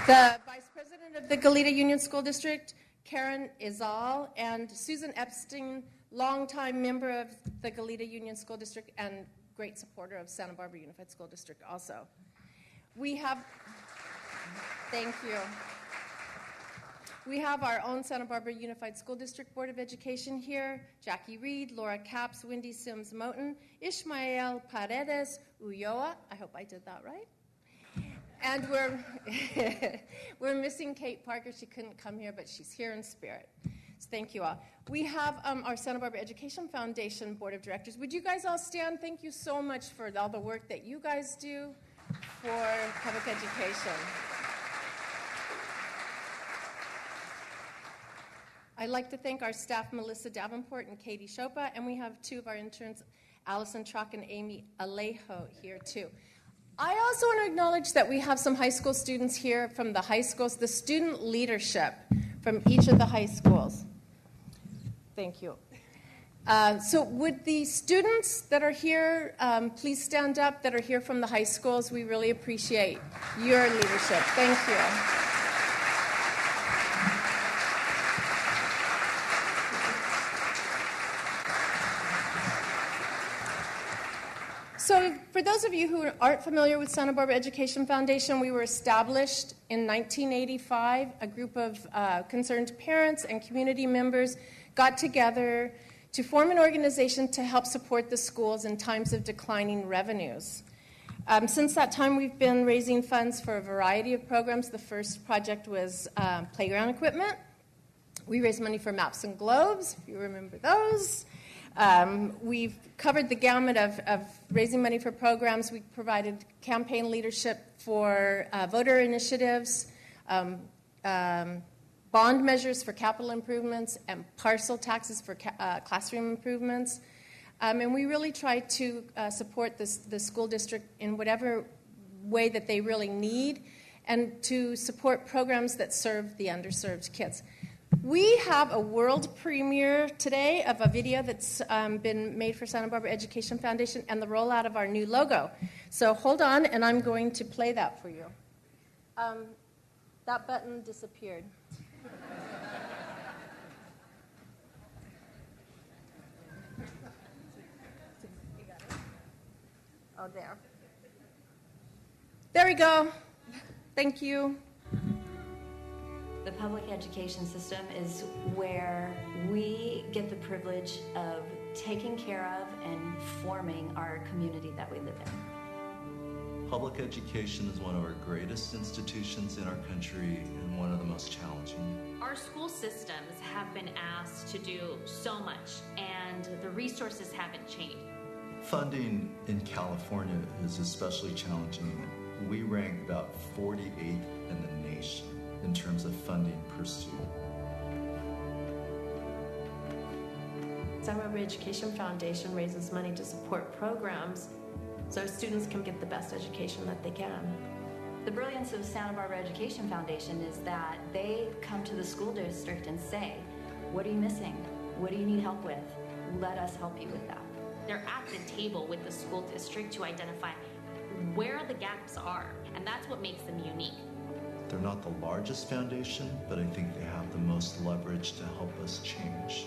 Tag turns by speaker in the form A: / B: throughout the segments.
A: The Vice President of the Goleta Union School District, Karen Izal, and Susan Epstein, longtime member of the Goleta Union School District and great supporter of Santa Barbara Unified School District also. We have, thank you. We have our own Santa Barbara Unified School District Board of Education here, Jackie Reed, Laura Capps, Wendy Sims-Moten, Ishmael Paredes Ulloa, I hope I did that right. And we're missing Kate Parker. She couldn't come here, but she's here in spirit. So thank you all. We have our Santa Barbara Education Foundation Board of Directors. Would you guys all stand? Thank you so much for all the work that you guys do for public education. I'd like to thank our staff, Melissa Davenport and Katie Chopa, and we have two of our interns, Allison Trock and Amy Alejo, here too. I also want to acknowledge that we have some high school students here from the high schools, the student leadership from each of the high schools. Thank you. So would the students that are here please stand up that are here from the high schools? We really appreciate your leadership. Thank you. So for those of you who aren't familiar with Santa Barbara Education Foundation, we were established in 1985. A group of concerned parents and community members got together to form an organization to help support the schools in times of declining revenues. Since that time, we've been raising funds for a variety of programs. The first project was playground equipment. We raised money for Maps and Globes, if you remember those. We've covered the gamut of raising money for programs. We've provided campaign leadership for voter initiatives, bond measures for capital improvements, and parcel taxes for classroom improvements. And we really try to support the school district in whatever way that they really need and to support programs that serve the underserved kids. We have a world premiere today of a video that's been made for Santa Barbara Education Foundation and the rollout of our new logo. So hold on, and I'm going to play that for you. That button disappeared. Oh, there. There we go. Thank you.
B: The public education system is where we get the privilege of taking care of and forming our community that we live in.
C: Public education is one of our greatest institutions in our country and one of the most challenging.
D: Our school systems have been asked to do so much, and the resources haven't changed.
C: Funding in California is especially challenging. We rank about 48th in the nation in terms of funding per student.
E: Santa Barbara Education Foundation raises money to support programs so students can get the best education that they can.
B: The brilliance of Santa Barbara Education Foundation is that they come to the school district and say, what are you missing? What do you need help with? Let us help you with that.
D: They're at the table with the school district to identify where the gaps are, and that's what makes them unique.
C: They're not the largest foundation, but I think they have the most leverage to help us change.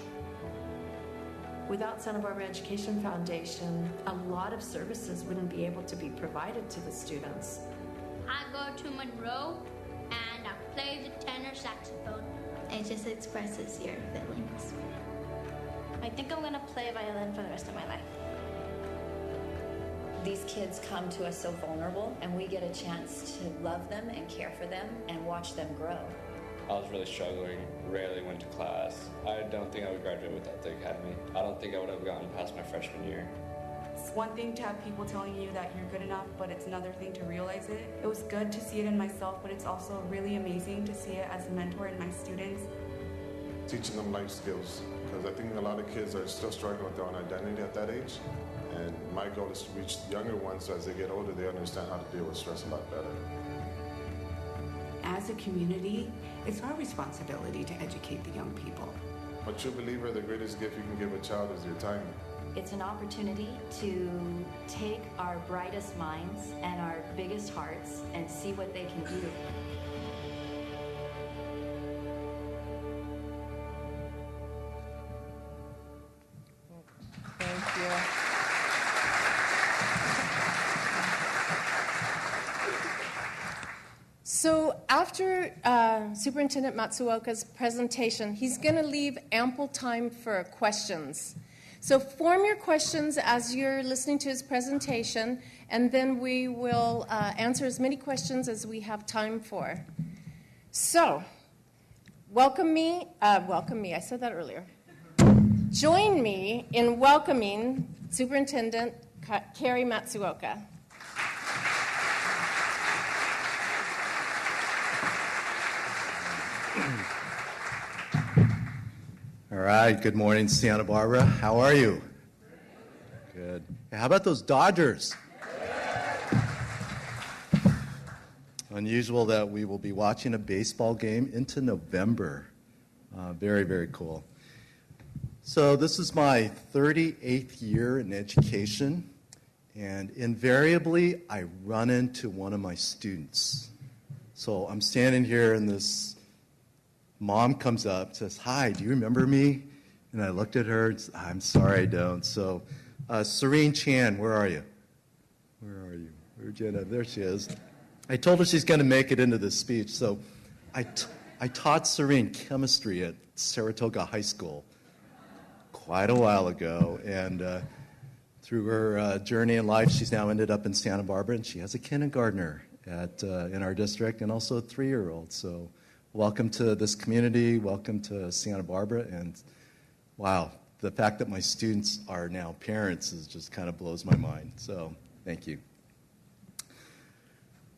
E: Without Santa Barbara Education Foundation, a lot of services wouldn't be able to be provided to the students.
F: I go to Monroe and I play the tenor saxophone. It just expresses your feelings. I think I'm gonna play violin for the rest of my life.
B: These kids come to us so vulnerable, and we get a chance to love them and care for them and watch them grow.
G: I was really struggling, rarely went to class. I don't think I would graduate without the academy. I don't think I would have gotten past my freshman year.
H: It's one thing to have people telling you that you're good enough, but it's another thing to realize it. It was good to see it in myself, but it's also really amazing to see it as a mentor in my students.
I: Teaching them life skills, because I think a lot of kids are still struggling with their own identity at that age. And my goal is to reach the younger ones so as they get older, they understand how to deal with stress a lot better.
J: As a community, it's our responsibility to educate the young people.
I: A true believer, the greatest gift you can give a child is your time.
B: It's an opportunity to take our brightest minds and our biggest hearts and see what they can do.
A: So after Superintendent Matsuoka's presentation, he's going to leave ample time for questions. So form your questions as you're listening to his presentation, and then we will answer as many questions as we have time for. So, welcome me, I said that earlier. Join me in welcoming Superintendent Cary Matsuoka.
K: All right, good morning, Santa Barbara. How are you? Good. Hey, how about those Dodgers? Unusual that we will be watching a baseball game into November. Very, very cool. So this is my 38th year in education, and invariably I run into one of my students. So I'm standing here and this mom comes up, says, "Hi, do you remember me?" And I looked at her, and said, "I'm sorry, I don't." So, Serene Chan, where are you? Where are you? Where'd you end up? There she is. I told her she's going to make it into this speech. So, I taught Serene chemistry at Saratoga High School quite a while ago, and through her journey in life, she's now ended up in Santa Barbara, and she has a kindergartner in our district, and also a 3-year-old. So, welcome to this community, welcome to Santa Barbara, and wow, the fact that my students are now parents is just kind of blows my mind, so thank you.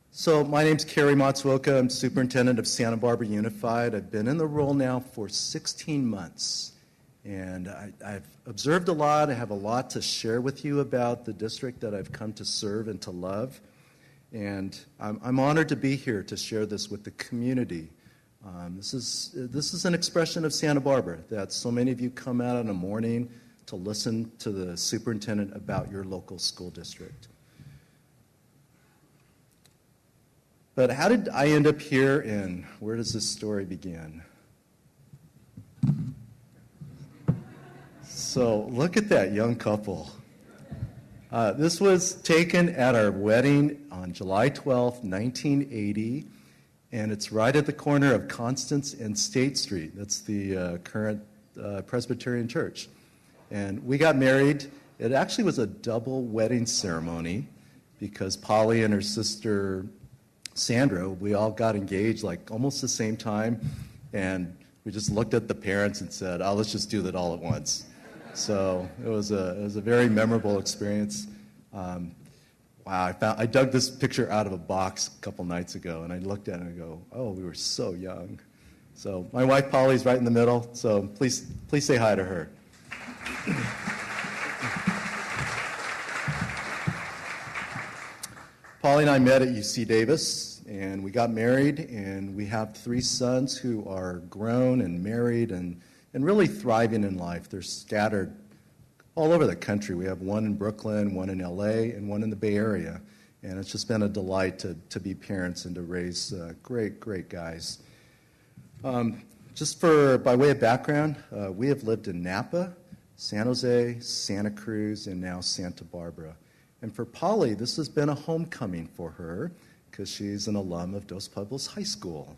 K: So my name's Cary Matsuoka. I'm Superintendent of Santa Barbara Unified. I've been in the role now for 16 months, and I've observed a lot. I have a lot to share with you about the district that I've come to serve and to love, and I'm honored to be here to share this with the community. This is an expression of Santa Barbara, that so many of you come out in the morning to listen to the superintendent about your local school district. But how did I end up here, and where does this story begin? So look at that young couple. This was taken at our wedding on July 12th, 1980. And it's right at the corner of Constance and State Street. That's the current Presbyterian Church. And we got married. It actually was a double wedding ceremony because Polly and her sister Sandra, we all got engaged like almost the same time. And we just looked at the parents and said, "Oh, let's just do that all at once." So it was a very memorable experience. Wow, I dug this picture out of a box a couple nights ago, and I looked at it and I go, "Oh, we were so young." So my wife Polly's right in the middle, so please say hi to her. Polly and I met at UC Davis, and we got married, and we have 3 sons who are grown and married and really thriving in life. They're scattered all over the country. We have one in Brooklyn, one in LA, and one in the Bay Area. And it's just been a delight to be parents and to raise great guys. Just by way of background, we have lived in Napa, San Jose, Santa Cruz, and now Santa Barbara. And for Polly, this has been a homecoming for her because she's an alum of Dos Pueblos High School.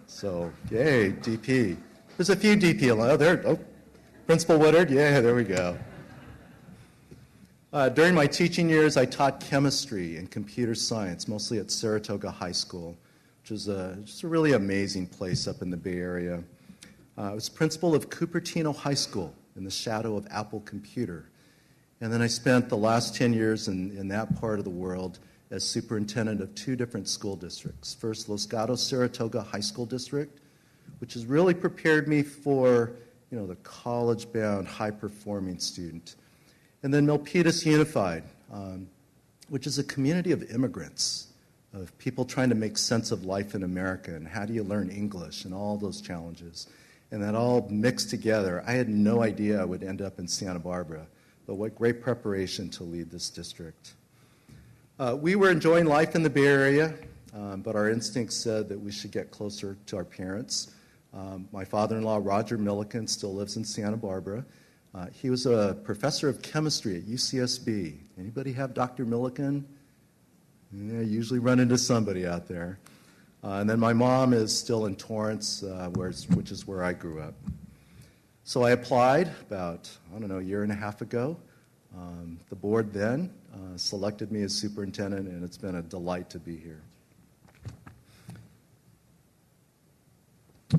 K: So, yay, DP. There's a few DP alums. Oh, Principal Woodard, yeah, there we go. During my teaching years, I taught chemistry and computer science, mostly at Saratoga High School, which is just a really amazing place up in the Bay Area. I was principal of Cupertino High School in the shadow of Apple Computer. And then I spent the last 10 years in that part of the world as superintendent of 2 different school districts. First, Los Gatos Saratoga High School District, which has really prepared me for the college-bound, high-performing student. And then Milpitas Unified, which is a community of immigrants, of people trying to make sense of life in America and how do you learn English and all those challenges. And that all mixed together. I had no idea I would end up in Santa Barbara, but what great preparation to lead this district. We were enjoying life in the Bay Area, but our instincts said that we should get closer to our parents. My father-in-law, Roger Milliken, still lives in Santa Barbara. He was a professor of chemistry at UCSB. Anybody have Dr. Milliken? Yeah, usually run into somebody out there. And then my mom is still in Torrance, which is where I grew up. So I applied about, a year and a half ago. The board then selected me as superintendent, and it's been a delight to be here.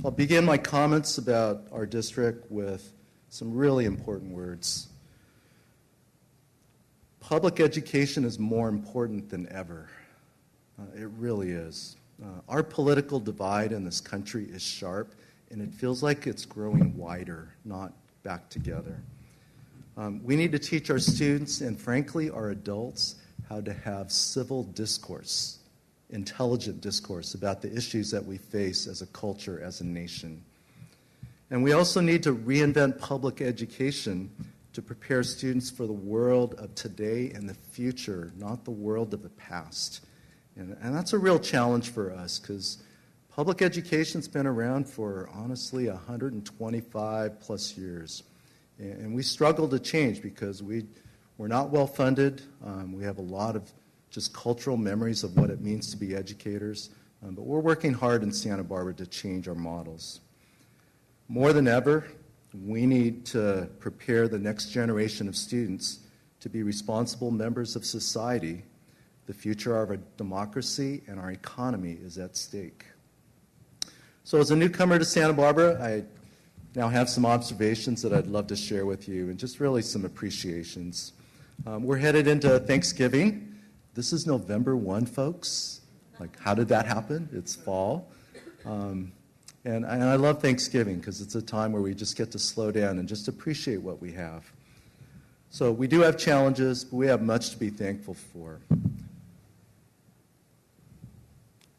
K: I'll begin my comments about our district with some really important words. Public education is more important than ever. It really is. Our political divide in this country is sharp, and it feels like it's growing wider, not back together. We need to teach our students and, frankly, our adults how to have civil discourse, intelligent discourse about the issues that we face as a culture, as a nation. And we also need to reinvent public education to prepare students for the world of today and the future, not the world of the past. And that's a real challenge for us because public education's been around for, honestly, 125 plus years. And we struggle to change because we're not well funded. We have a lot of just cultural memories of what it means to be educators. But we're working hard in Santa Barbara to change our models. More than ever, we need to prepare the next generation of students to be responsible members of society. The future of our democracy and our economy is at stake. So as a newcomer to Santa Barbara, I now have some observations that I'd love to share with you and just really some appreciations. We're headed into Thanksgiving. This is November 1, folks. Like, how did that happen? It's fall. And I love Thanksgiving because it's a time where we just get to slow down and just appreciate what we have. So we do have challenges, but we have much to be thankful for.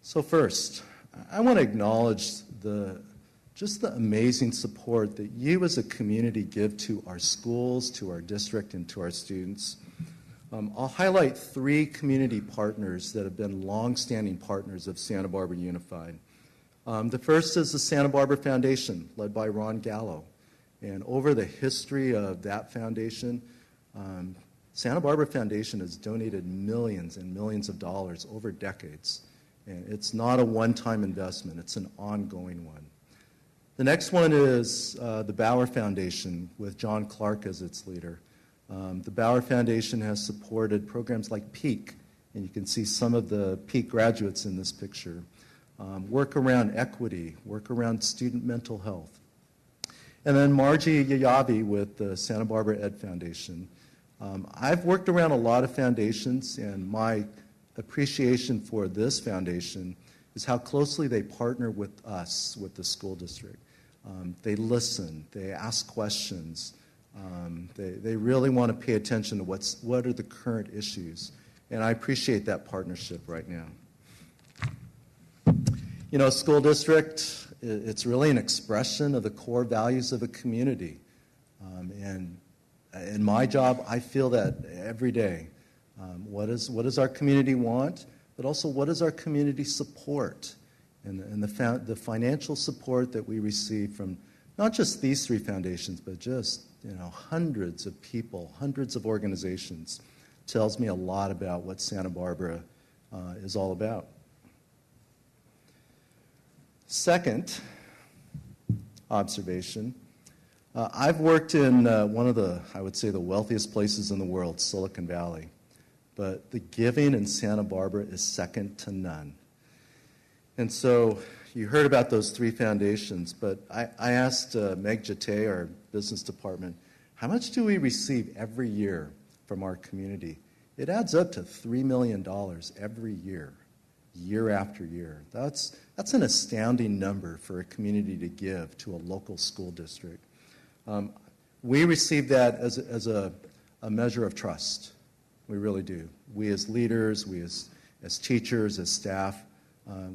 K: So first, I want to acknowledge just the amazing support that you as a community give to our schools, to our district, and to our students. I'll highlight 3 community partners that have been long-standing partners of Santa Barbara Unified. The first is the Santa Barbara Foundation, led by Ron Gallo. And over the history of that foundation, Santa Barbara Foundation has donated millions and millions of dollars over decades. And it's not a one-time investment, it's an ongoing one. The next one is the Bauer Foundation, with John Clark as its leader. The Bauer Foundation has supported programs like PEAK, and you can see some of the PEAK graduates in this picture. Work around equity, work around student mental health. And then Margie Yayavi with the Santa Barbara Ed Foundation. I've worked around a lot of foundations, and my appreciation for this foundation is how closely they partner with us, with the school district. They listen, they ask questions, they really want to pay attention to what are the current issues, and I appreciate that partnership right now. You know, school district, it's really an expression of the core values of a community. And in my job, I feel that every day. What does our community want, but also what does our community support? And the financial support that we receive from not just these 3 foundations, but just hundreds of people, hundreds of organizations, tells me a lot about what Santa Barbara is all about. Second observation, I've worked in one of I would say, the wealthiest places in the world, Silicon Valley. But the giving in Santa Barbara is second to none. And so you heard about those 3 foundations, but I asked Meg Jate, our business department, how much do we receive every year from our community? It adds up to $3 million every year, year after year. That's an astounding number for a community to give to a local school district. We receive that as a measure of trust. We really do. We as leaders, we as teachers, as staff,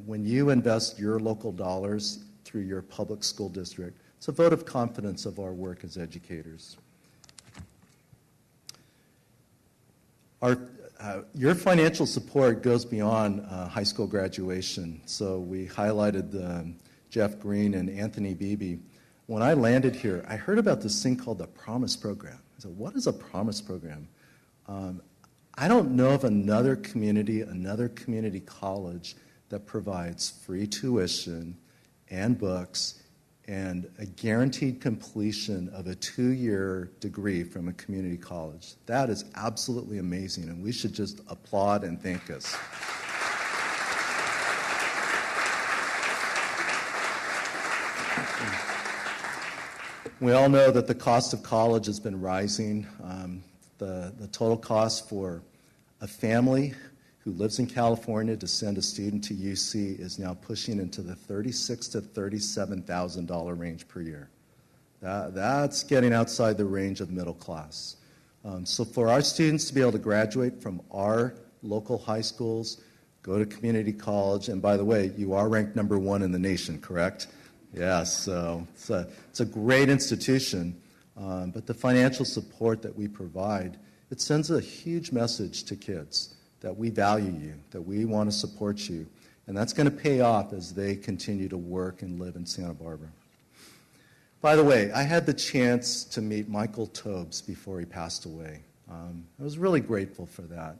K: when you invest your local dollars through your public school district, it's a vote of confidence of our work as educators. Your financial support goes beyond high school graduation. So we highlighted Jeff Green and Anthony Beebe. When I landed here, I heard about this thing called the Promise Program. I said, what is a Promise Program? I don't know of another community college that provides free tuition and books and a guaranteed completion of a 2-year degree from a community college. That is absolutely amazing, and we should just applaud and thank us. We all know that the cost of college has been rising. The total cost for a family who lives in California to send a student to UC is now pushing into the $36,000 to $37,000 range per year. That's getting outside the range of middle class. So for our students to be able to graduate from our local high schools, go to community college, and by the way, you are ranked number 1 in the nation, correct? Yes, so it's a great institution, but the financial support that we provide, it sends a huge message to kids that we value you, that we want to support you, and that's going to pay off as they continue to work and live in Santa Barbara. By the way, I had the chance to meet Michael Tobes before he passed away. I was really grateful for that.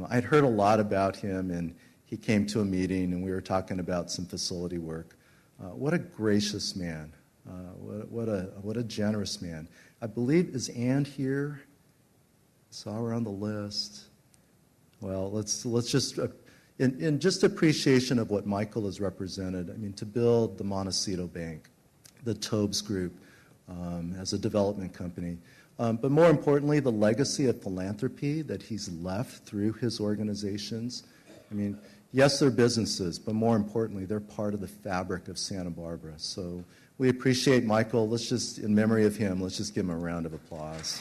K: I'd heard a lot about him, and he came to a meeting, and we were talking about some facility work. What a gracious man. What a generous man. I believe, is Ann here? Saw her on the list. Well, let's just, in just appreciation of what Michael has represented, I mean, to build the Montecito Bank, the Tobes Group as a development company, but more importantly, the legacy of philanthropy that he's left through his organizations. I mean, yes, they're businesses, but more importantly, they're part of the fabric of Santa Barbara. So we appreciate Michael. Let's just, in memory of him, let's just give him a round of applause.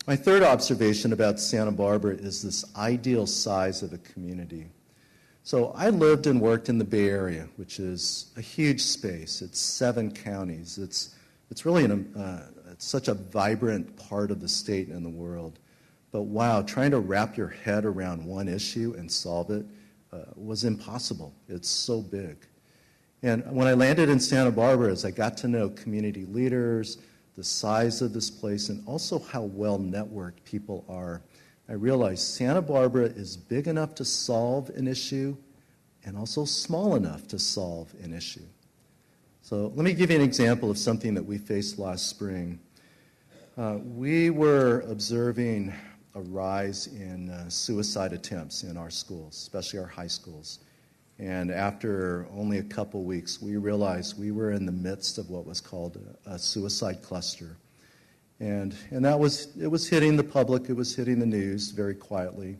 K: My third observation about Santa Barbara is this ideal size of a community. So I lived and worked in the Bay Area, which is a huge space. It's 7 counties. It's really it's such a vibrant part of the state and the world. But wow, trying to wrap your head around one issue and solve it was impossible. It's so big. And when I landed in Santa Barbara, as I got to know community leaders, the size of this place, and also how well networked people are, I realized Santa Barbara is big enough to solve an issue and also small enough to solve an issue. So let me give you an example of something that we faced last spring. We were observing a rise in suicide attempts in our schools, especially our high schools. And after only a couple weeks, we realized we were in the midst of what was called a suicide cluster. And it was hitting the public, it was hitting the news very quietly.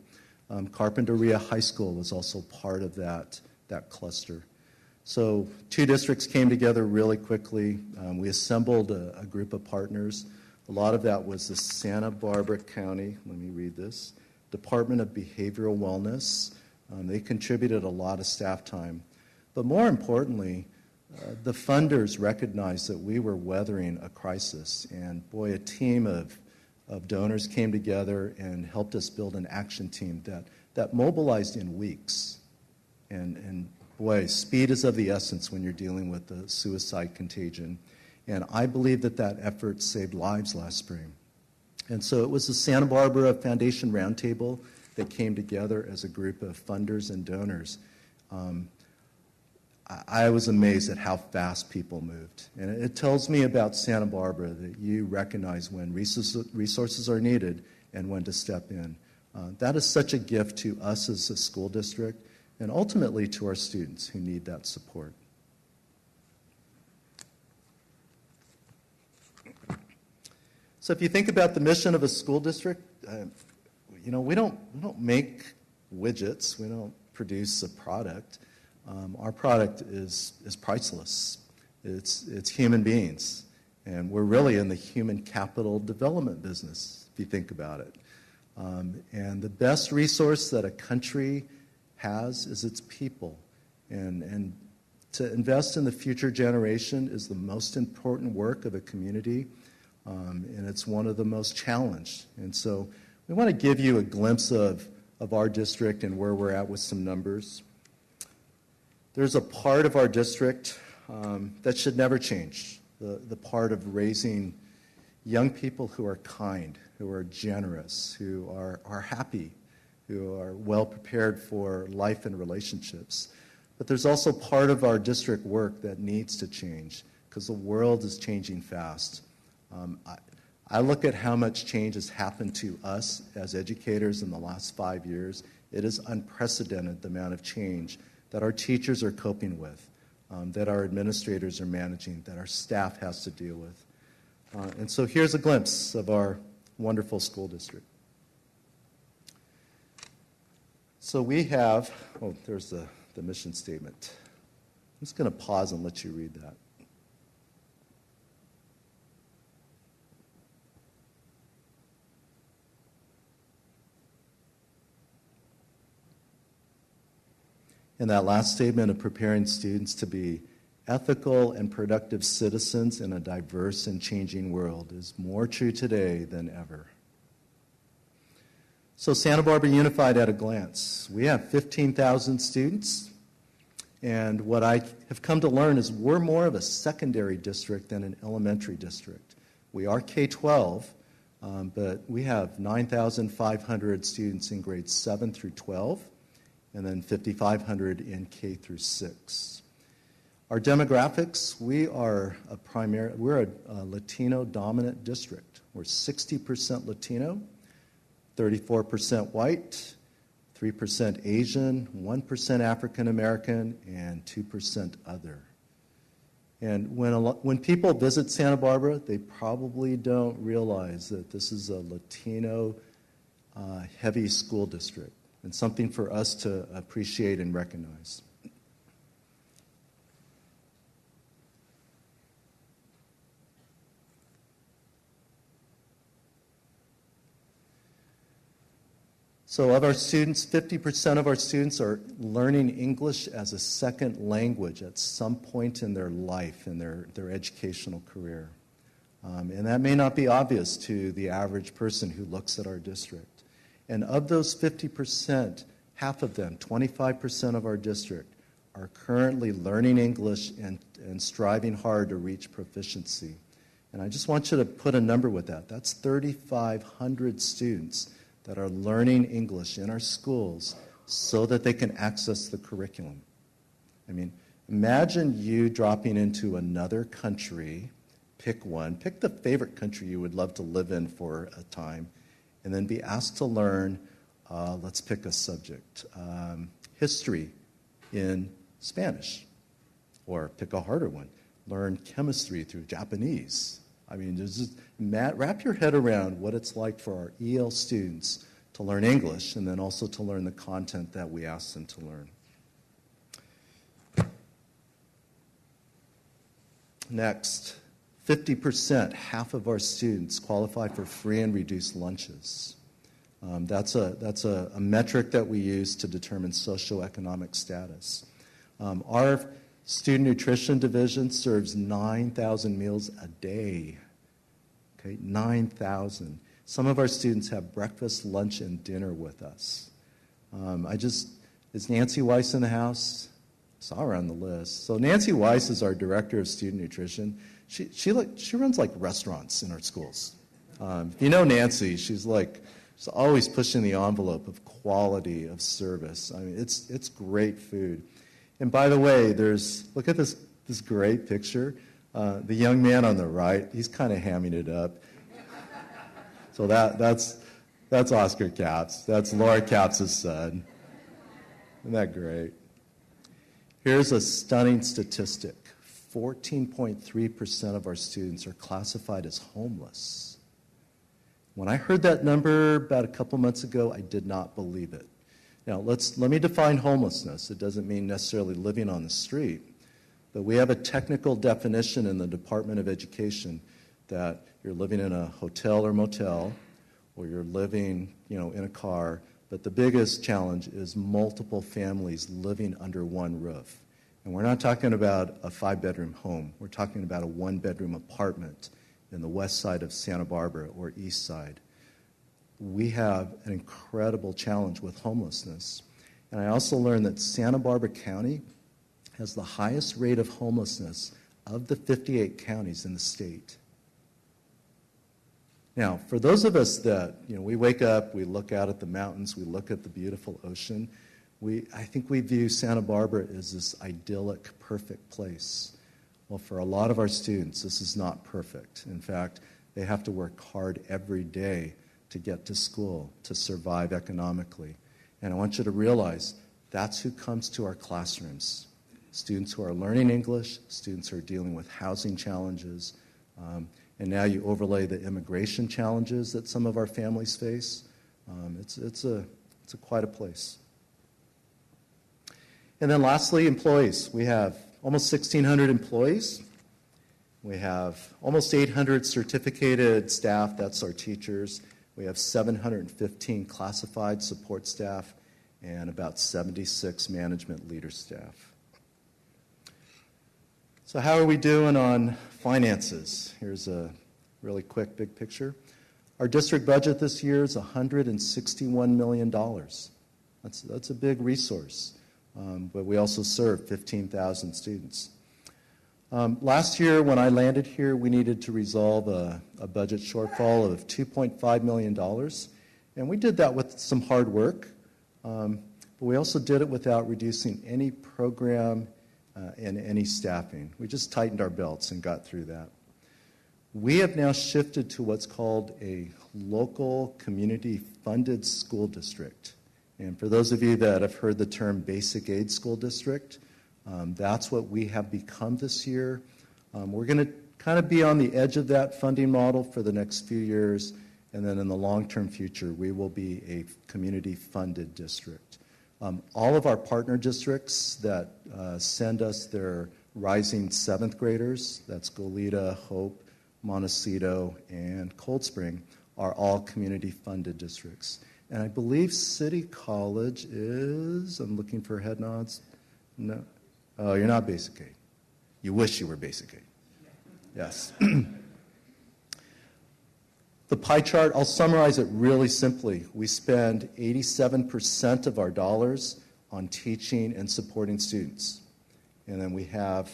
K: Carpinteria High School was also part of that cluster. So 2 districts came together really quickly. We assembled a group of partners. A lot of that was the Santa Barbara County, let me read this, Department of Behavioral Wellness. They contributed a lot of staff time. But more importantly, the funders recognized that we were weathering a crisis. And boy, a team of donors came together and helped us build an action team that mobilized in weeks. And boy, speed is of the essence when you're dealing with the suicide contagion. And I believe that effort saved lives last spring. And so it was the Santa Barbara Foundation Roundtable that came together as a group of funders and donors. I was amazed at how fast people moved. And it tells me about Santa Barbara that you recognize when resources are needed and when to step in. That is such a gift to us as a school district and ultimately to our students who need that support. So if you think about the mission of a school district, we don't make widgets. We don't produce a product. Our product is priceless. It's human beings, and we're really in the human capital development business, if you think about it. And the best resource that a country has is its people, and to invest in the future generation is the most important work of a community, and it's one of the most challenged. And so we want to give you a glimpse of our district and where we're at with some numbers. There's a part of our district that should never change, the part of raising young people who are kind, who are generous, who are happy, who are well prepared for life and relationships. But there's also part of our district work that needs to change because the world is changing fast. I look at how much change has happened to us as educators in the last 5 years. It is unprecedented, the amount of change that our teachers are coping with, that our administrators are managing, that our staff has to deal with. And so here's a glimpse of our wonderful school district. So we have, there's the mission statement. I'm just going to pause and let you read that. In that last statement of preparing students to be ethical and productive citizens in a diverse and changing world is more true today than ever. So Santa Barbara Unified at a glance. We have 15,000 students, and what I have come to learn is we're more of a secondary district than an elementary district. We are K-12, but we have 9,500 students in grades 7 through 12, and then 5,500 in K through 6. Our demographics, we're a Latino-dominant district. We're 60% Latino, 34% white, 3% Asian, 1% African American, and 2% other. And when people visit Santa Barbara, they probably don't realize that this is a Latino heavy school district, and something for us to appreciate and recognize. So of our students, 50% of our students are learning English as a second language at some point in their life, in their educational career. And that may not be obvious to the average person who looks at our district. And of those 50%, half of them, 25% of our district, are currently learning English and striving hard to reach proficiency. And I just want you to put a number with that. That's 3,500 students that are learning English in our schools so that they can access the curriculum. I mean, imagine you dropping into another country, pick the favorite country you would love to live in for a time, and then be asked to learn, let's pick a subject, history in Spanish, or pick a harder one, learn chemistry through Japanese. I mean, just wrap your head around what it's like for our EL students to learn English and then also to learn the content that we ask them to learn. Next, 50%, half of our students qualify for free and reduced lunches. That's a metric that we use to determine socioeconomic status. Our Student Nutrition Division serves 9,000 meals a day. Okay, 9,000. Some of our students have breakfast, lunch, and dinner with us. Is Nancy Weiss in the house? Saw her on the list. So Nancy Weiss is our Director of Student Nutrition. She runs like restaurants in our schools. If you know Nancy, she's always pushing the envelope of quality of service. I mean, it's great food. And by the way, look at this great picture. The young man on the right, he's kind of hamming it up. So that's Oscar Capps. That's Laura Capps' son. Isn't that great? Here's a stunning statistic. 14.3% of our students are classified as homeless. When I heard that number about a couple months ago, I did not believe it. Now, let me define homelessness. It doesn't mean necessarily living on the street, but we have a technical definition in the Department of Education that you're living in a hotel or motel, or you're living, in a car, but the biggest challenge is multiple families living under one roof. And we're not talking about a 5-bedroom home. We're talking about a 1-bedroom apartment in the west side of Santa Barbara or east side. We have an incredible challenge with homelessness. And I also learned that Santa Barbara County has the highest rate of homelessness of the 58 counties in the state. Now, for those of us that, we wake up, we look out at the mountains, we look at the beautiful ocean, I think we view Santa Barbara as this idyllic, perfect place. Well, for a lot of our students, this is not perfect. In fact, they have to work hard every day to get to school, to survive economically. And I want you to realize that's who comes to our classrooms. Students who are learning English, students who are dealing with housing challenges, and now you overlay the immigration challenges that some of our families face. It's quite a place. And then lastly, employees. We have almost 1,600 employees. We have almost 800 certificated staff, that's our teachers. We have 715 classified support staff and about 76 management leader staff. So how are we doing on finances? Here's a really quick big picture. Our district budget this year is $161 million. That's a big resource, but we also serve 15,000 students. Last year when I landed here, we needed to resolve a budget shortfall of $2.5 million, and we did that with some hard work, but we also did it without reducing any program and any staffing. We just tightened our belts and got through that. We have now shifted to what's called a local community-funded school district. And for those of you that have heard the term basic aid school district, that's what we have become this year. We're going to kind of be on the edge of that funding model for the next few years, and then in the long-term future, we will be a community-funded district. All of our partner districts that send us their rising 7th graders, that's Goleta, Hope, Montecito, and Cold Spring, are all community-funded districts. And I believe City College is, I'm looking for head nods. No. Oh, you're not basic aid. You wish you were basic aid. Yes. The pie chart, I'll summarize it really simply. We spend 87% of our dollars on teaching and supporting students. And then we have,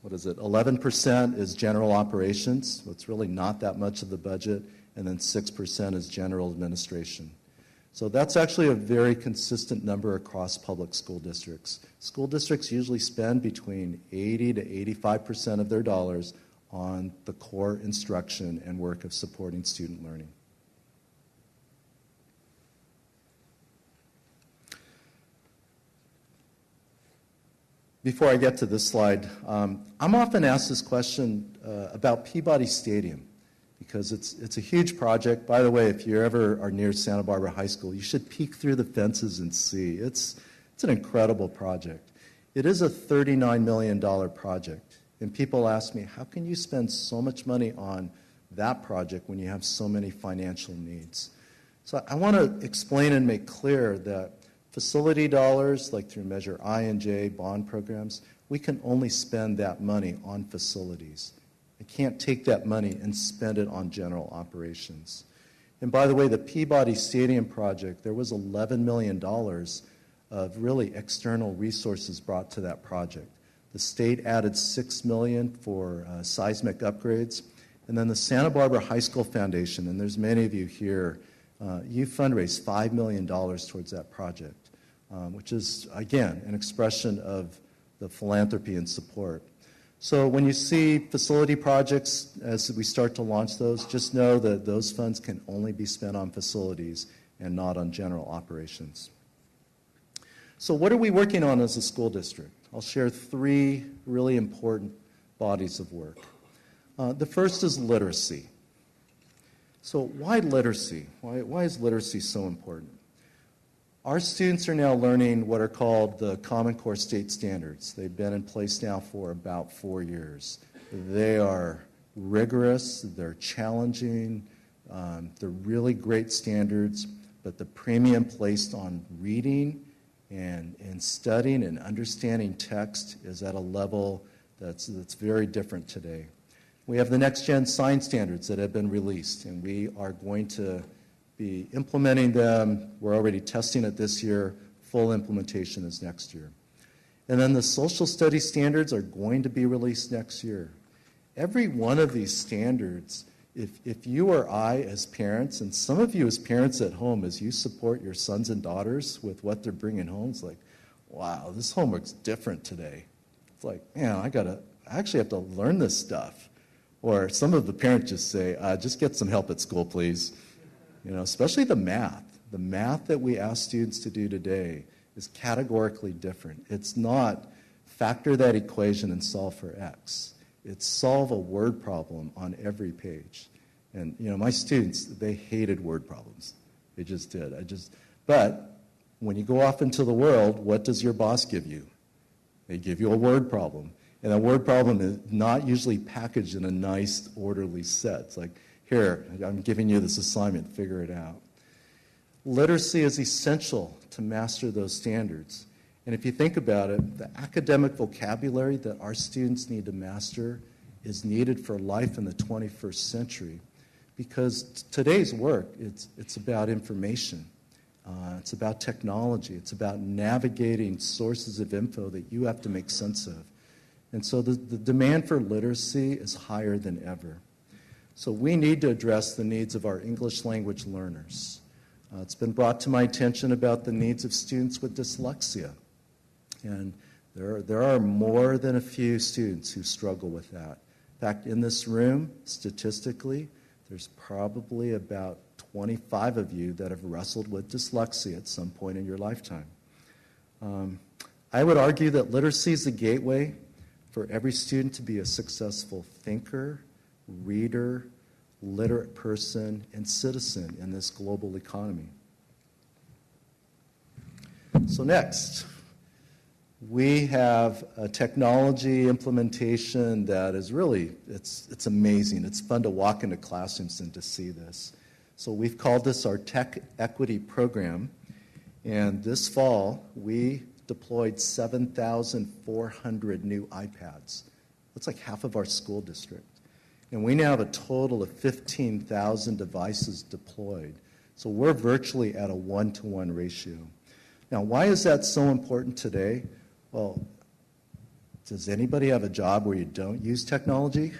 K: 11% is general operations. So it's really not that much of the budget. And then 6% is general administration. So that's actually a very consistent number across public school districts. School districts usually spend between 80 to 85% of their dollars on the core instruction and work of supporting student learning. Before I get to this slide, I'm often asked this question about Peabody Stadium, because it's a huge project. By the way, if you ever are near Santa Barbara High School, you should peek through the fences and see. It's an incredible project. It is a $39 million project. And people ask me, how can you spend so much money on that project when you have so many financial needs? So I want to explain and make clear that facility dollars, like through Measure I and J, bond programs, we can only spend that money on facilities. I can't take that money and spend it on general operations. And by the way, the Peabody Stadium project, there was $11 million of really external resources brought to that project. The state added $6 million for seismic upgrades. And then the Santa Barbara High School Foundation, and there's many of you here, you fundraised $5 million towards that project, which is, again, an expression of the philanthropy and support. So when you see facility projects, as we start to launch those, just know that those funds can only be spent on facilities and not on general operations. So what are we working on as a school district? I'll share 3 really important bodies of work. The first is literacy. So why literacy? Why is literacy so important? Our students are now learning what are called the Common Core State Standards. They've been in place now for about 4 years. They are rigorous, they're challenging, they're really great standards, but the premium placed on reading and studying and understanding text is at a level that's very different today. We have the next-gen science standards that have been released, and we are going to be implementing them. We're already testing it this year. Full implementation is next year. And then the social studies standards are going to be released next year. every one of these standards, if you or I as parents, and some of you as parents at home, as you support your sons and daughters with what they're bringing home, it's like, wow, this homework's different today. It's like, man, I actually have to learn this stuff. Or some of the parents just say, just get some help at school, please. You know, especially the math. The math that we ask students to do today is categorically different. It's not factor that equation and solve for X. It's solve a word problem on every page. And, you know, my students, they hated word problems. They just did. But when you go off into the world, what does your boss give you? They give you a word problem. And a word problem is not usually packaged in a nice, orderly set. It's like, here, I'm giving you this assignment, figure it out. Literacy is essential to master those standards. And if you think about it, the academic vocabulary that our students need to master is needed for life in the 21st century. Because today's work, it's about information. It's about technology. It's about navigating sources of info that you have to make sense of. And so the demand for literacy is higher than ever. So we need to address the needs of our English language learners. It's been brought to my attention about the needs of students with dyslexia. And there are more than a few students who struggle with that. In fact, in this room, statistically, there's probably about 25 of you that have wrestled with dyslexia at some point in your lifetime. I would argue that literacy is the gateway for every student to be a successful thinker, reader, literate person, and citizen in this global economy. So next, we have a technology implementation that is really, it's amazing. It's fun to walk into classrooms and to see this. So we've called this our Tech Equity Program, and this fall we deployed 7,400 new iPads. That's like half of our school district. And we now have a total of 15,000 devices deployed. So we're virtually at a 1-to-1 ratio. Now, why is that so important today? Well, does anybody have a job where you don't use technology?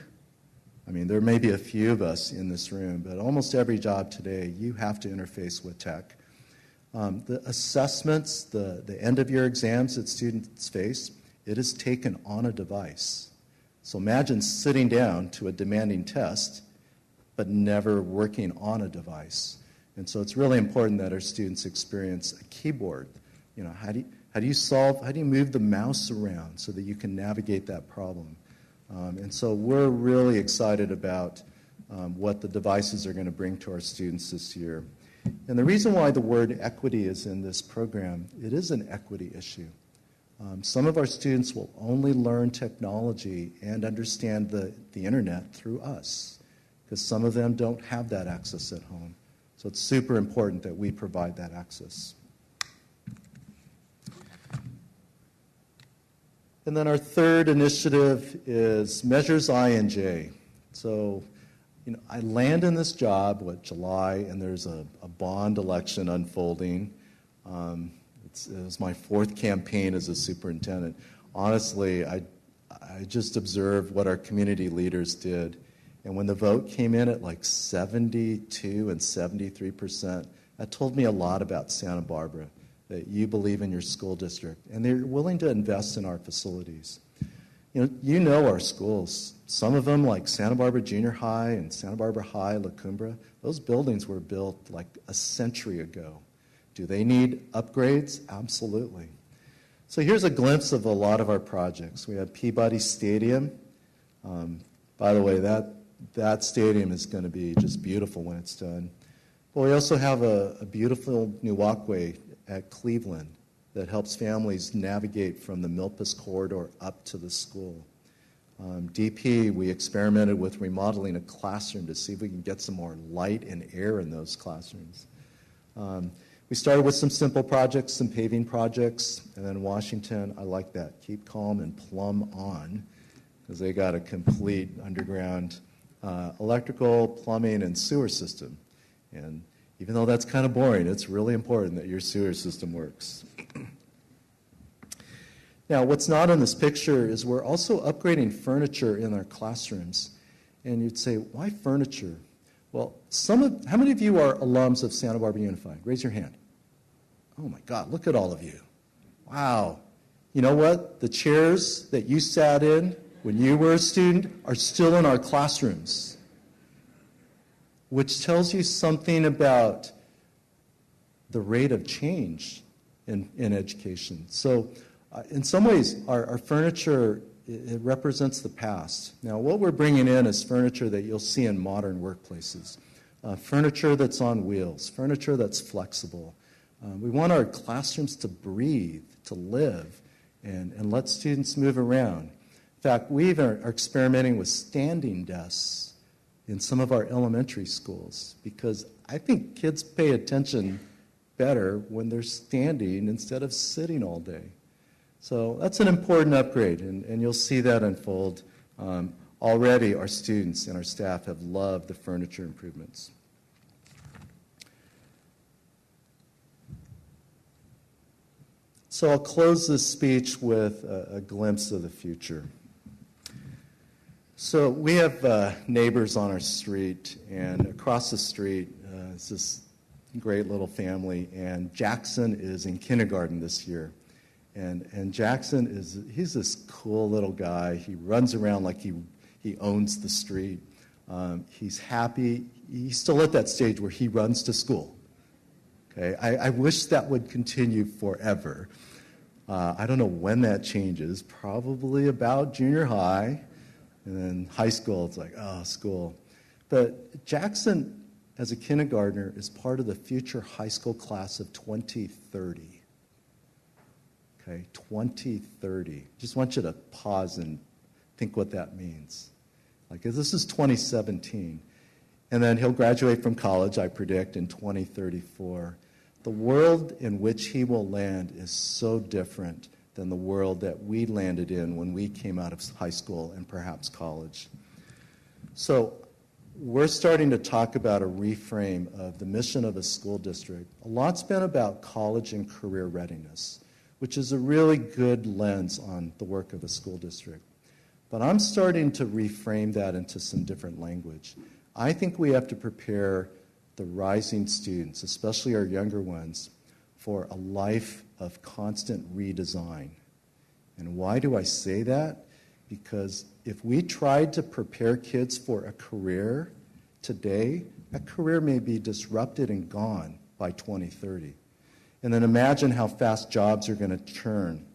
K: I mean, there may be a few of us in this room, but almost every job today, you have to interface with tech. The assessments, the end-of-year exams that students face, it is taken on a device. So imagine sitting down to a demanding test, but never working on a device. And so it's really important that our students experience a keyboard. You know, how do you move the mouse around so that you can navigate that problem? And so we're really excited about what the devices are going to bring to our students this year. And the reason why the word equity is in this program, it is an equity issue. Some of our students will only learn technology and understand the internet through us, because some of them don't have that access at home. So it's super important that we provide that access. And then our third initiative is Measures I and J. So, you know, I land in this job, July, and there's a bond election unfolding. It was my fourth campaign as a superintendent. Honestly, I just observed what our community leaders did. And when the vote came in at like 72 and 73%, that told me a lot about Santa Barbara, that you believe in your school district, and they're willing to invest in our facilities. You know our schools. Some of them, like Santa Barbara Junior High and Santa Barbara High, La Cumbre, those buildings were built like a century ago. Do they need upgrades? Absolutely. So here's a glimpse of a lot of our projects. We have Peabody Stadium. By the way, that stadium is going to be just beautiful when it's done. But we also have a beautiful new walkway at Cleveland that helps families navigate from the Milpas corridor up to the school. DP, we experimented with remodeling a classroom to see if we can get some more light and air in those classrooms. We started with some simple projects, some paving projects, and then Washington, I like that. Keep calm and plumb on, because they got a complete underground electrical, plumbing, and sewer system. And even though that's kind of boring, it's really important that your sewer system works. Now, what's not in this picture is we're also upgrading furniture in our classrooms. And you'd say, why furniture? Well, how many of you are alums of Santa Barbara Unified? Raise your hand. Oh my God, look at all of you. Wow. You know what? The chairs that you sat in when you were a student are still in our classrooms, which tells you something about the rate of change in education. So in some ways, our furniture, it represents the past. Now, what we're bringing in is furniture that you'll see in modern workplaces. Furniture that's on wheels, furniture that's flexible. We want our classrooms to breathe, to live, and let students move around. In fact, we even are experimenting with standing desks in some of our elementary schools because I think kids pay attention better when they're standing instead of sitting all day. So that's an important upgrade, and you'll see that unfold. Already our students and our staff have loved the furniture improvements. So I'll close this speech with a glimpse of the future. So we have neighbors on our street, and across the street is this great little family, and Jackson is in kindergarten this year. And Jackson he's this cool little guy. He runs around like he owns the street. He's happy. He's still at that stage where he runs to school. Okay, I wish that would continue forever. I don't know when that changes, probably about junior high, and then high school, it's like, oh, school. But Jackson, as a kindergartner, is part of the future high school class of 2030. Okay, 2030. Just want you to pause and think what that means. Like, this is 2017. And then he'll graduate from college, I predict, in 2034. The world in which he will land is so different than the world that we landed in when we came out of high school and perhaps college. So we're starting to talk about a reframe of the mission of a school district. A lot's been about college and career readiness, which is a really good lens on the work of a school district. But I'm starting to reframe that into some different language. I think we have to prepare the rising students, especially our younger ones, for a life of constant redesign. And why do I say that? Because if we tried to prepare kids for a career today, that career may be disrupted and gone by 2030. And then imagine how fast jobs are going to turn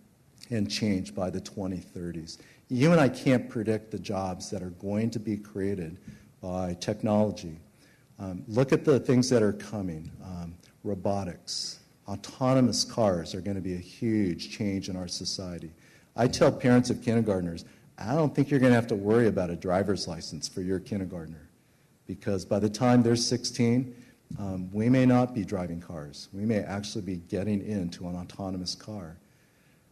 K: and change by the 2030s. You and I can't predict the jobs that are going to be created by technology. Look at the things that are coming. Robotics, autonomous cars are going to be a huge change in our society. I tell parents of kindergartners, I don't think you're going to have to worry about a driver's license for your kindergartner, because by the time they're 16, we may not be driving cars. We may actually be getting into an autonomous car.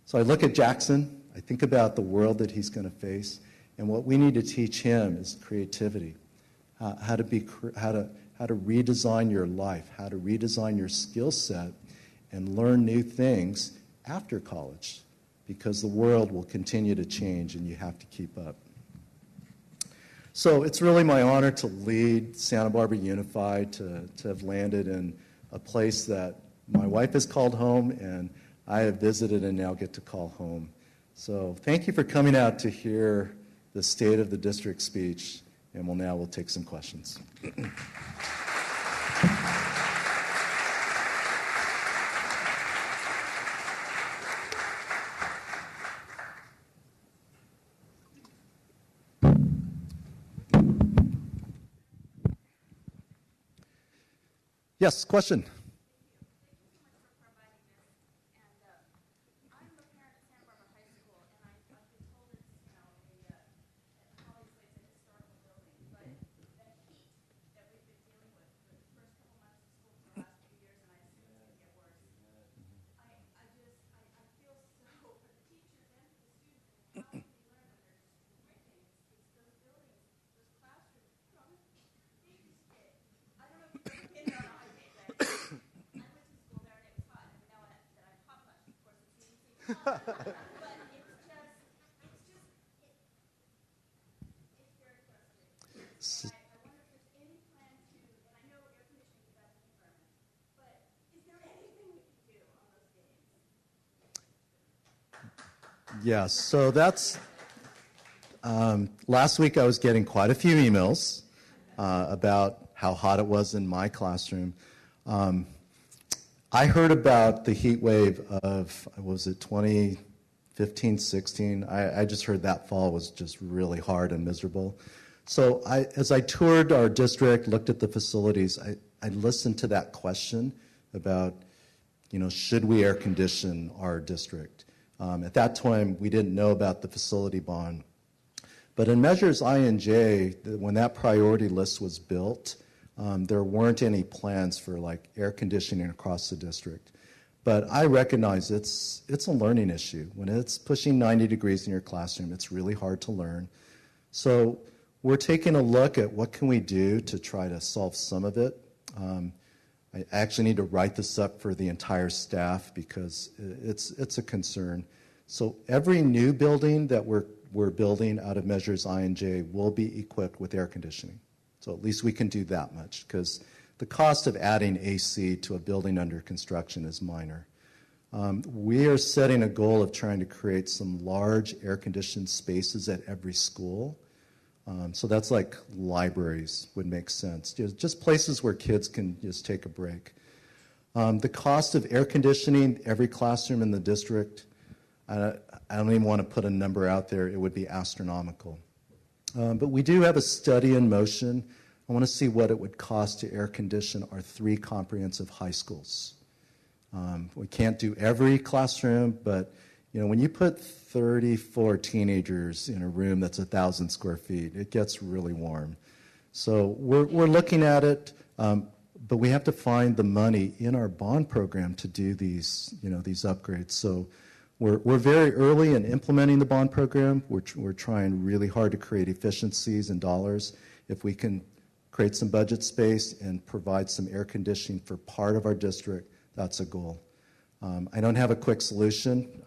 K: So I look at Jackson, I think about the world that he's going to face, and what we need to teach him is creativity, how to redesign your life, how to redesign your skill set, and learn new things after college, because the world will continue to change and you have to keep up. So it's really my honor to lead Santa Barbara Unified, to have landed in a place that my wife has called home and I have visited and now get to call home. So thank you for coming out to hear the State of the District speech, and we'll take some questions. Yes, question. Yes, so that's, last week I was getting quite a few emails about how hot it was in my classroom. I heard about the heat wave of, what was it, 2015, 16? I just heard that fall was just really hard and miserable. So as I toured our district, looked at the facilities, I listened to that question about, should we air condition our district? At that time, we didn't know about the facility bond. But in Measures I and J, when that priority list was built, there weren't any plans for like air conditioning across the district. But I recognize it's a learning issue. When it's pushing 90 degrees in your classroom, it's really hard to learn. So we're taking a look at what can we do to try to solve some of it. I actually need to write this up for the entire staff because it's a concern. So every new building that we're building out of Measures I and J will be equipped with air conditioning. So at least we can do that much because the cost of adding AC to a building under construction is minor. We are setting a goal of trying to create some large air-conditioned spaces at every school. So that's like libraries would make sense. Just places where kids can just take a break. The cost of air conditioning every classroom in the district, I don't even want to put a number out there. It would be astronomical. But we do have a study in motion. I want to see what it would cost to air condition our 3 comprehensive high schools. We can't do every classroom, but when you put 34 teenagers in a room that's 1,000 square feet, it gets really warm. So we're looking at it, but we have to find the money in our bond program to do these upgrades. So we're very early in implementing the bond program. We're trying really hard to create efficiencies and dollars. If we can create some budget space and provide some air conditioning for part of our district, that's a goal. I don't have a quick solution.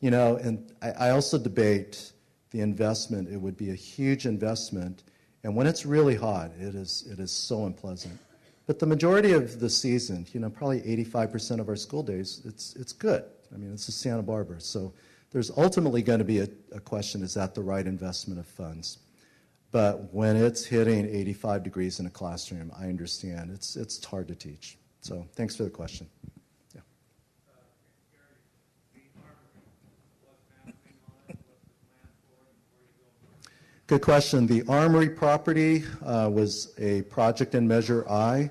K: And I also debate the investment. It would be a huge investment. And when it's really hot, it is so unpleasant. But the majority of the season, probably 85% of our school days, it's good. I mean, it's Santa Barbara. So there's ultimately going to be a question, is that the right investment of funds? But when it's hitting 85 degrees in a classroom, I understand. It's hard to teach. So thanks for the question. Yeah. Good question. The Armory property was a project in Measure I.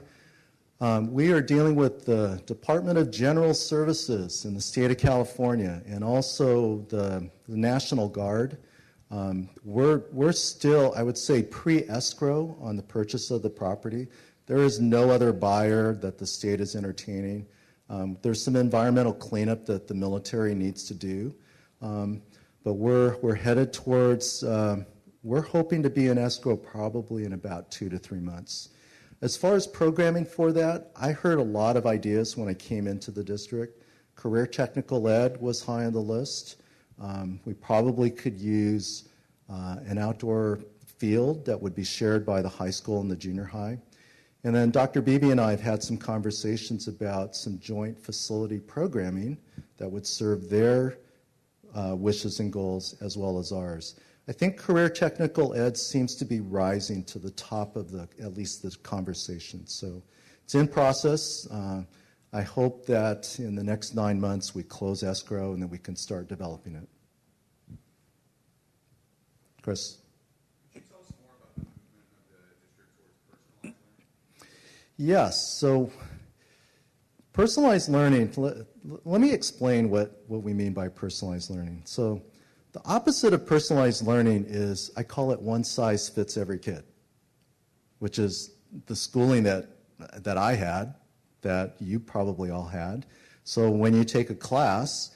K: We are dealing with the Department of General Services in the state of California and also the National Guard. We're still, I would say, pre-escrow on the purchase of the property. There is no other buyer that the state is entertaining. There's some environmental cleanup that the military needs to do. But we're headed towards, we're hoping to be in escrow probably in about 2 to 3 months. As far as programming for that, I heard a lot of ideas when I came into the district. Career technical ed was high on the list. We probably could use an outdoor field that would be shared by the high school and the junior high. And then Dr. Beebe and I have had some conversations about some joint facility programming that would serve their wishes and goals as well as ours. I think career technical ed seems to be rising to the top of at least the conversation. So it's in process. I hope that in the next 9 months we close escrow and then we can start developing it. Chris?
L: Could you tell us more about the movement of the district towards personalized learning?
K: Yes. So personalized learning, let me explain what we mean by personalized learning. So the opposite of personalized learning is, I call it one size fits every kid, which is the schooling that I had, that you probably all had. So when you take a class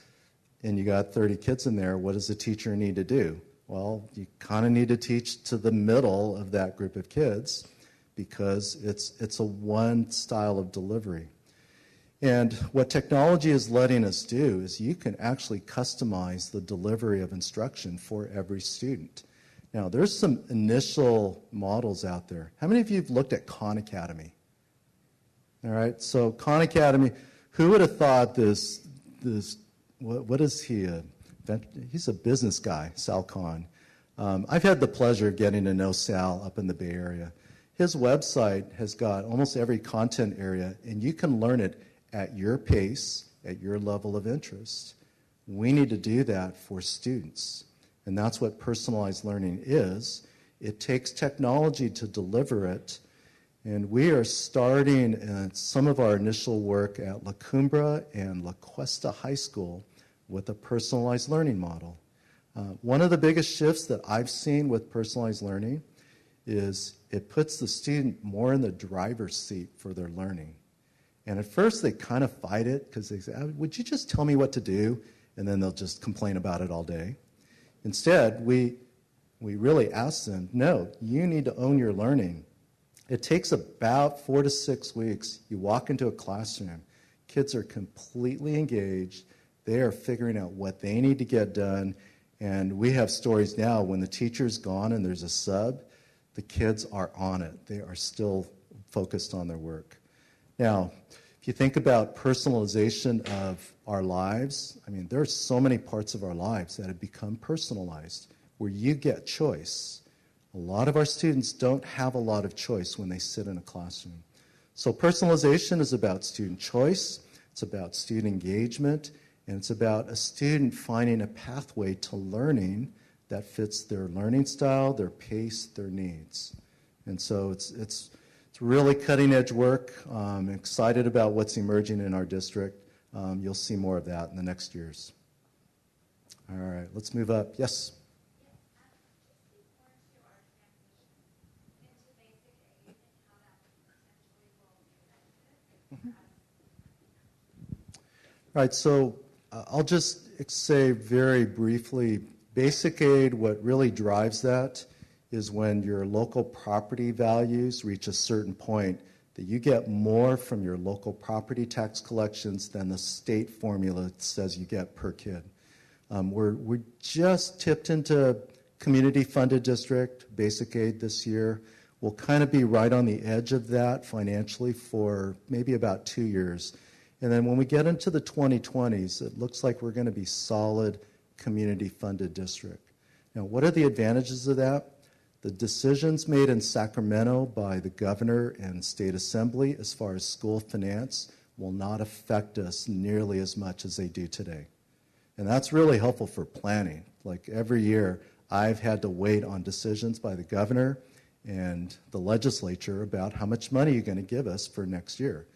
K: and you got 30 kids in there, what does the teacher need to do? Well, you kind of need to teach to the middle of that group of kids because it's a one style of delivery. And what technology is letting us do is you can actually customize the delivery of instruction for every student. Now, there's some initial models out there. How many of you have looked at Khan Academy? All right, so Khan Academy, who would have thought this what is he, a he's a business guy, Sal Khan. I've had the pleasure of getting to know Sal up in the Bay Area. His website has got almost every content area, and you can learn it at your pace, at your level of interest. We need to do that for students, and that's what personalized learning is. It takes technology to deliver it, and we are starting some of our initial work at La Cumbre and La Cuesta High School with a personalized learning model. One of the biggest shifts that I've seen with personalized learning is it puts the student more in the driver's seat for their learning. And at first they kind of fight it because they say, would you just tell me what to do? And then they'll just complain about it all day. Instead, we really ask them, no, you need to own your learning. It takes about 4 to 6 weeks. You walk into a classroom, kids are completely engaged. They are figuring out what they need to get done. And we have stories now when the teacher's gone and there's a sub, the kids are on it. They are still focused on their work. Now, if you think about personalization of our lives, I mean, there are so many parts of our lives that have become personalized where you get choice. A lot of our students don't have a lot of choice when they sit in a classroom. So personalization is about student choice, it's about student engagement, and it's about a student finding a pathway to learning that fits their learning style, their pace, their needs. And so it's really cutting-edge work. I'm excited about what's emerging in our district. You'll see more of that in the next years. All right, let's move up. Yes? All right, so I'll just say very briefly, basic aid, what really drives that is when your local property values reach a certain point that you get more from your local property tax collections than the state formula says you get per kid. We're just tipped into community-funded district, basic aid this year. We'll kind of be right on the edge of that financially for maybe about 2 years. And then when we get into the 2020s, it looks like we're going to be solid community-funded district. Now, what are the advantages of that? The decisions made in Sacramento by the governor and state assembly as far as school finance will not affect us nearly as much as they do today. And that's really helpful for planning. Like every year, I've had to wait on decisions by the governor and the legislature about how much money you're going to give us for next year.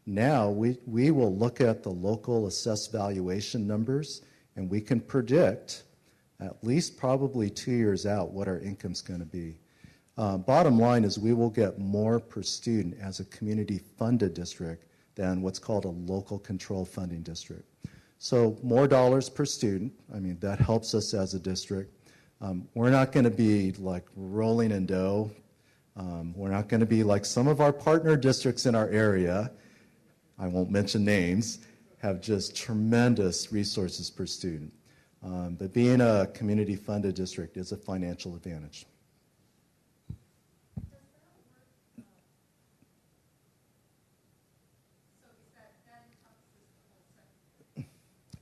K: Now, we will look at the local assessed valuation numbers, and we can predict, at least probably 2 years out, what our income's going to be. Bottom line is we will get more per student as a community-funded district than what's called a local control funding district. So more dollars per student. I mean, that helps us as a district. We're not going to be like rolling in dough. We're not going to be like some of our partner districts in our area, I won't mention names, have just tremendous resources per student. But being a community-funded district is a financial advantage.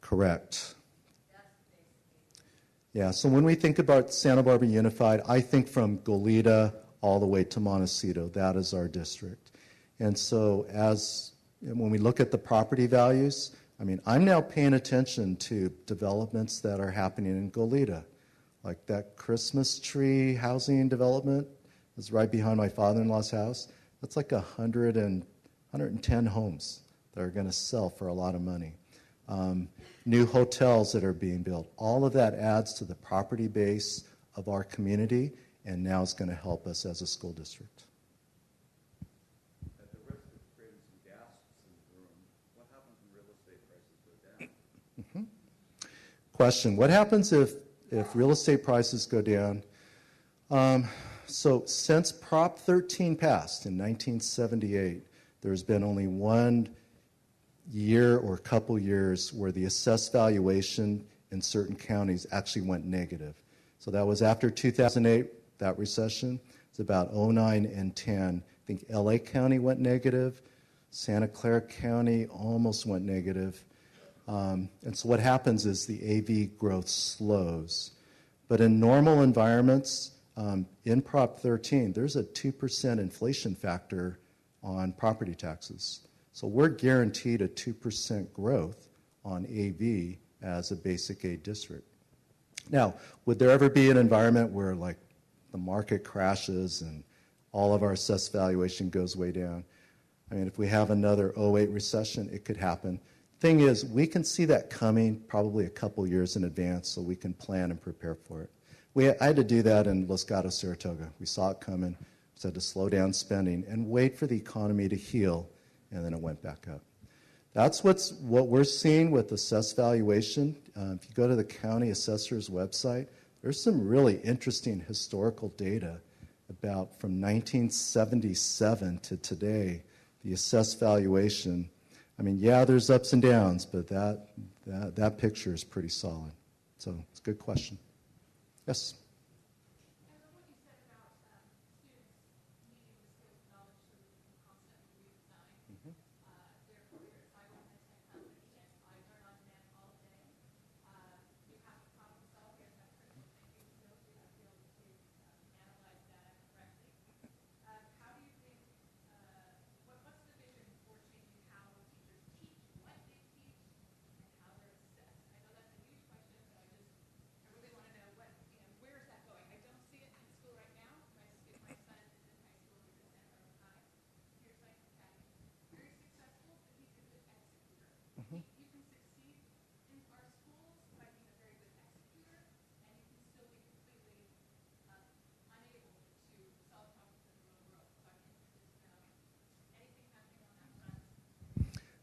K: Correct. Yeah, so when we think about Santa Barbara Unified, I think from Goleta all the way to Montecito. That is our district. And so when we look at the property values, I mean, I'm now paying attention to developments that are happening in Goleta. Like that Christmas tree housing development is right behind my father-in-law's house. That's like 110 homes that are going to sell for a lot of money. New hotels that are being built. All of that adds to the property base of our community, and now it's going to help us as a school district.
L: At the risk of creating some gasps in the room, what happens when real estate prices go down?
K: Question, what happens if real estate prices go down? So since Prop 13 passed in 1978, there's been only 1 year or couple years where the assessed valuation in certain counties actually went negative. So that was after 2008, that recession. It's about 09 and 10. I think LA County went negative. Santa Clara County almost went negative. And so what happens is the AV growth slows. But in normal environments, in Prop 13, there's a 2% inflation factor on property taxes. So we're guaranteed a 2% growth on AV as a basic aid district. Now, would there ever be an environment where like the market crashes and all of our assessed valuation goes way down? I mean, if we have another '08 recession, it could happen. Thing is, we can see that coming probably a couple years in advance so we can plan and prepare for it. I had to do that in Los Gatos, Saratoga. We saw it coming, so had to slow down spending and wait for the economy to heal, and then it went back up. That's what we're seeing with assessed valuation. If you go to the county assessor's website, there's some really interesting historical data about from 1977 to today, the assessed valuation. I mean, yeah, there's ups and downs, but that picture is pretty solid. So it's a good question. Yes?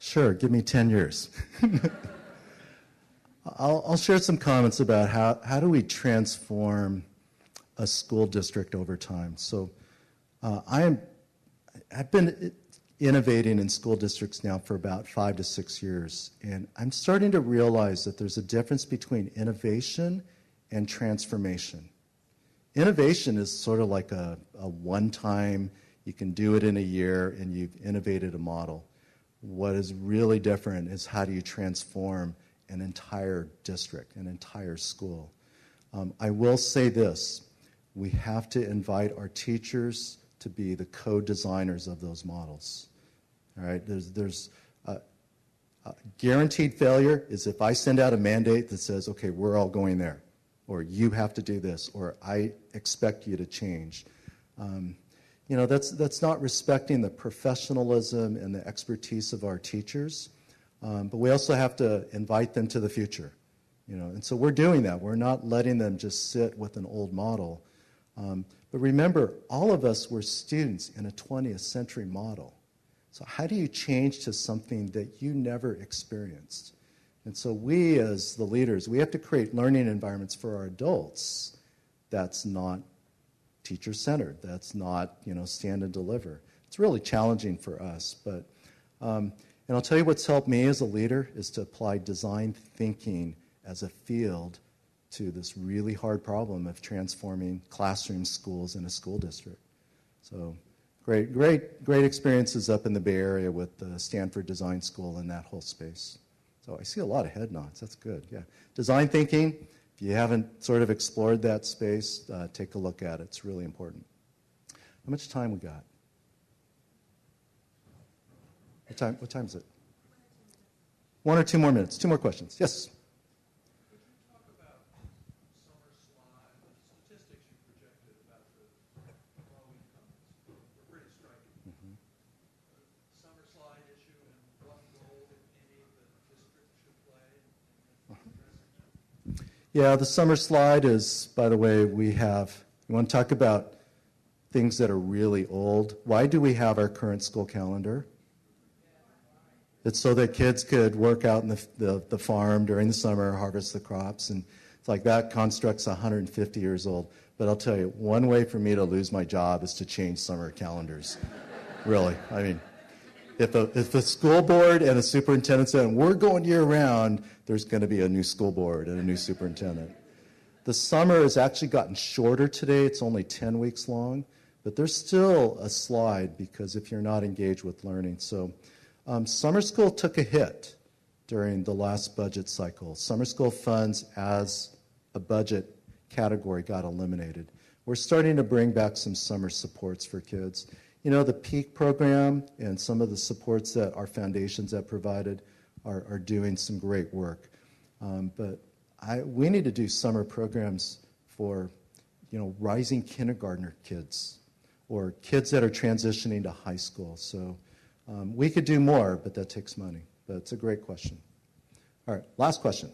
K: Sure, give me 10 years. I'll share some comments about how do we transform a school district over time. So I've been innovating in school districts now for about 5 to 6 years, and I'm starting to realize that there's a difference between innovation and transformation. Innovation is sort of like a one-time, you can do it in a year and you've innovated a model. What is really different is how do you transform an entire district, an entire school. I will say this, we have to invite our teachers to be the co-designers of those models. All right, there's guaranteed failure is if I send out a mandate that says, okay, we're all going there, or you have to do this, or I expect you to change. That's not respecting the professionalism and the expertise of our teachers, but we also have to invite them to the future. And so we're doing that. We're not letting them just sit with an old model. But remember, all of us were students in a 20th century model. So how do you change to something that you never experienced? And so we, as the leaders, we have to create learning environments for our adults that's not teacher-centered, that's not, stand and deliver. It's really challenging for us. But, and I'll tell you what's helped me as a leader is to apply design thinking as a field to this really hard problem of transforming classroom schools in a school district. So great experiences up in the Bay Area with the Stanford Design School and that whole space. So I see a lot of head nods. That's good, yeah. Design thinking, if you haven't sort of explored that space, take a look at it. It's really important. How much time we got? What time is it? 1 or 2 more minutes. 2 more questions. Yes? Yeah, the summer slide is, by the way, we want to talk about things that are really old. Why do we have our current school calendar? It's so that kids could work out in the farm during the summer, harvest the crops, and it's like that construct's 150 years old. But I'll tell you, one way for me to lose my job is to change summer calendars. Really, I mean, if a school board and a superintendent said, we're going year-round, there's going to be a new school board and a new superintendent. The summer has actually gotten shorter today. It's only 10 weeks long, but there's still a slide because if you're not engaged with learning. So summer school took a hit during the last budget cycle. Summer school funds as a budget category got eliminated. We're starting to bring back some summer supports for kids. You know, the PEAK program and some of the supports that our foundations have provided are doing some great work. But we need to do summer programs for, rising kindergartner kids or kids that are transitioning to high school. So we could do more, but that takes money. But it's a great question. All right, last question.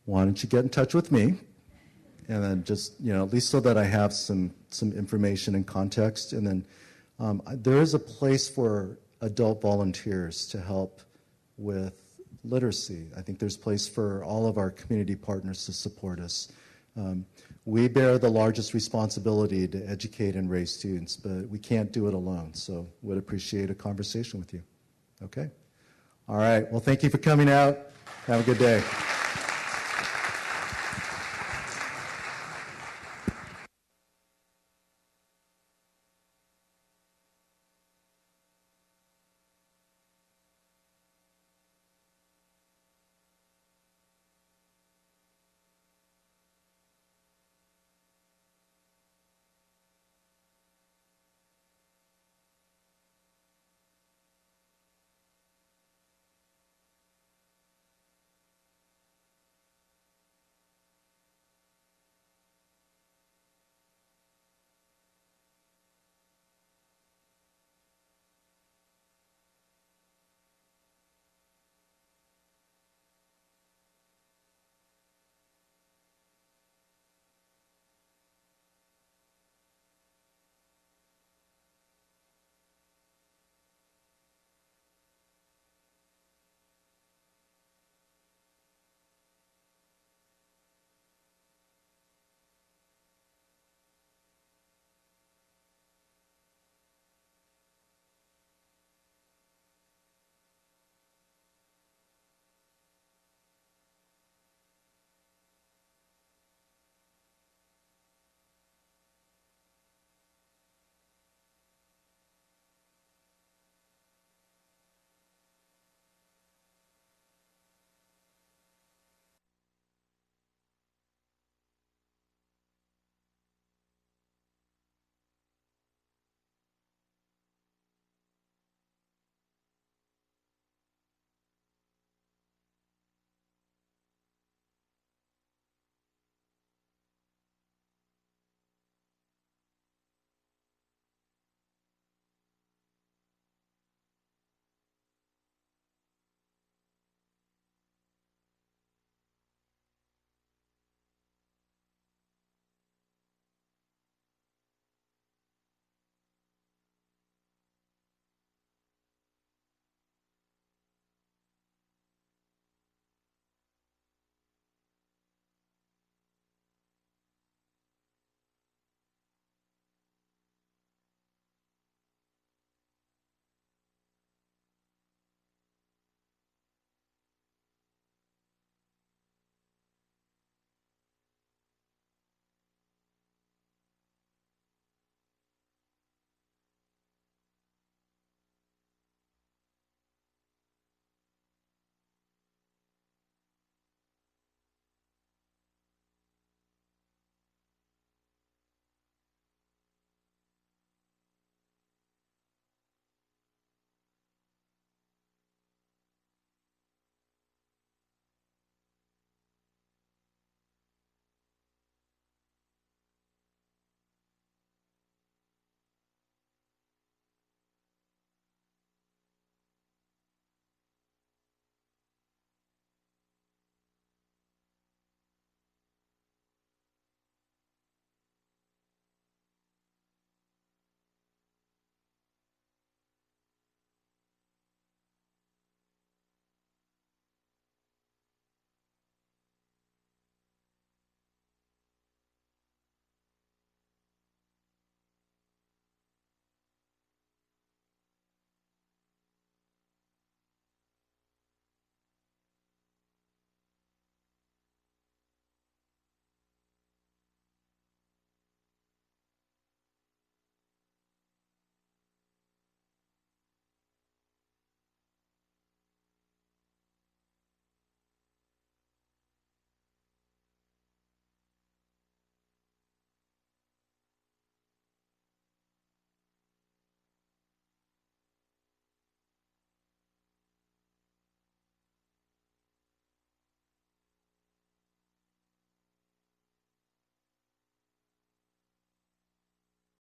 K: Why don't you get in touch with me, and then just, at least so that I have some information and context. And then there is a place for adult volunteers to help with literacy. I think there's a place for all of our community partners to support us. We bear the largest responsibility to educate and raise students, but we can't do it alone. So would appreciate a conversation with you. Okay? All right. Well, thank you for coming out. Have a good day.